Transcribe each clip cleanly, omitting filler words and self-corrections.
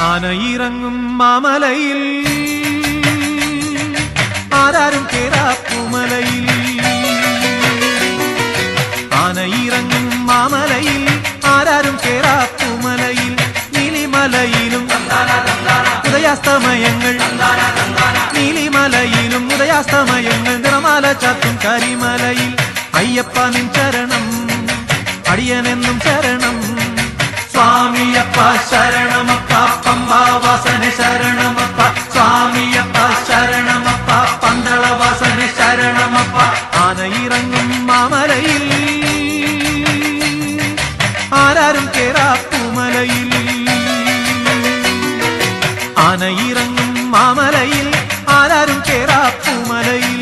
ആനയിറങ്ങും മാമലയിൽ ആരാരും കേറാപ്പൂമലയിൽ ആനയിറങ്ങും മാമലയിൽ ആരാരും കേറാപ്പൂമലയിൽ നീലിമലയിലും ഉദയാസ്തമയങ്ങൾ നീലിമലയിലും ഉദയാസ്തമയങ്ങൾ നിറമാല ചാത്തും കരിമലയിൽ അയ്യപ്പ നിൻ ചരണം അടിയനെന്നും ശരണം സ്വാമിയപ്പ ശരണമപ്പ പമ്പാവാസന ശരണമപ്പ സ്വാമിയപ്പ ശരണമപ്പ പന്തളവാസന ശരണമപ്പ ആനയിറങ്ങും മാമലയിൽ ആരാരും കേറാപ്പൂമലയിൽ ആനയിറങ്ങും മാമലയിൽ ആരാരും കേറാപ്പൂമലയിൽ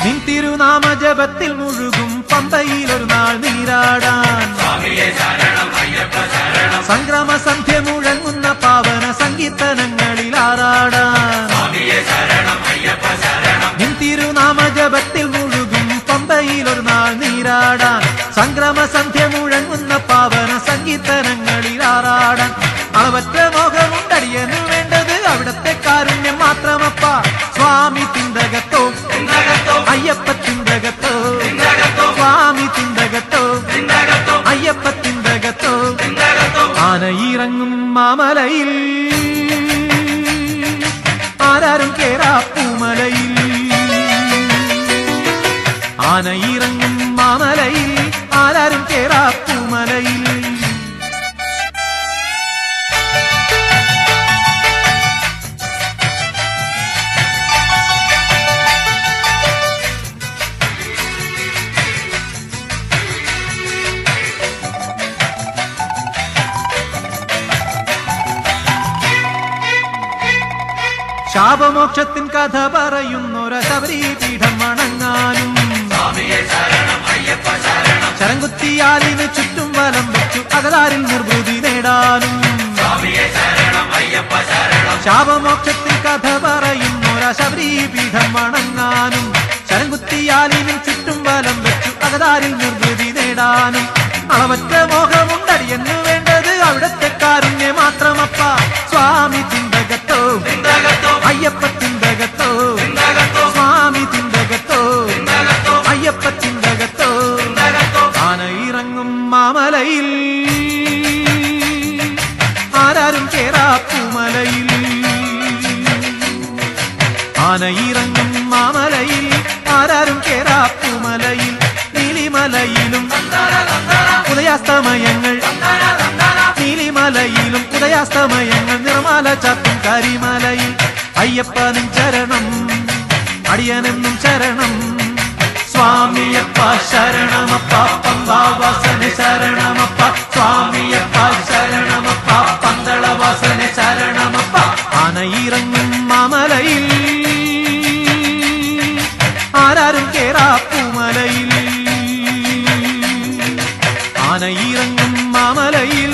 നിൻ തിരുനാമജപത്തിൽ മുഴുകും പമ്പയിലൊരു നാൾ നീരാടാൻ സംക്രമ സന്ധ്യ മുഴങ്ങുന്ന പാവന സങ്കീർത്തനങ്ങളിൽ ആറാടാൻ നിൻ തിരുനാമജപത്തിൽ മുഴുകും പമ്പയിലൊരു നാൾ നീരാടാൻ സംക്രമ സന്ധ്യ മുഴങ്ങുന്ന പാവന സങ്കീർത്തനങ്ങളിൽ ആറാടാൻ അളവറ്റ മോഹമുണ്ടടിയന് വേണ്ടത് അവിടത്തെ കാരുണ്യം മാത്രമപ്പ സ്വാമി തിന്തകത്തോ അയ്യപ്പ തിന്തകത്തോ സ്വാമി തിന്തകത്തോ അയ്യപ്പ തിന്തകത്തോ ആനയിറങ്ങും മാമലയിൽ ആരാരും കേറാപ്പൂമലയിൽ ആനയിറങ്ങും മാമലയിൽ ആരാരും കേറാപ്പൂമലയിൽ ശാപമോക്ഷത്തിൻ കഥ പറയുന്നൊര ശബരീപീഠം വണങ്ങാനും ശരംകുത്തിയാലിന് ചുറ്റും വലം വെച്ചു അകതാരിൽ നിർവൃതി നേടാനും ശാപമോക്ഷത്തിൻ കഥ പറയുന്നൊര ശബരീപീഠം വണങ്ങാനും ശരംകുത്തിയാലിന് ചുറ്റും വലം വെച്ചു അകതാരിൽ നിർവൃതി നേടാനും അളവറ്റ മോഹമുണ്ടടിയെന്നു വേണ്ടത് അവിടത്തെ കാരുണ്യം മാത്രമപ്പ സ്വാമി തിന്തകത്തോ അയ്യപ്പ തിന്തകത്തോ സ്വാമി തിന്തകത്തോ അയ്യപ്പ തിന്തകത്തോ ആനയിറങ്ങും മാമലയിൽ ആരാരും കേറാപ്പൂമലയിൽ ആനയിറങ്ങും മാമലയിൽ ആരാരും കേറാപ്പൂമലയിൽ നീലിമലയിലും ഉദയാസ്തമയങ്ങൾ നീലിമലയിലും ഉദയാസ്തമയങ്ങൾ നിറമാല ചാത്തും കരിമലയിൽ അയ്യപ്പ നിൻ ചരണം അടിയനെന്നും ശരണം സ്വാമിയപ്പ ശരണമപ്പ പമ്പാവാസന ശരണമപ്പ സ്വാമിയപ്പ ശരണമപ്പ പന്തളവാസന ശരണമപ്പ ആനയിറങ്ങും മാമലയിൽ ആരാരും കേറാപ്പൂമലയിൽ ആനയിറങ്ങും മാമലയിൽ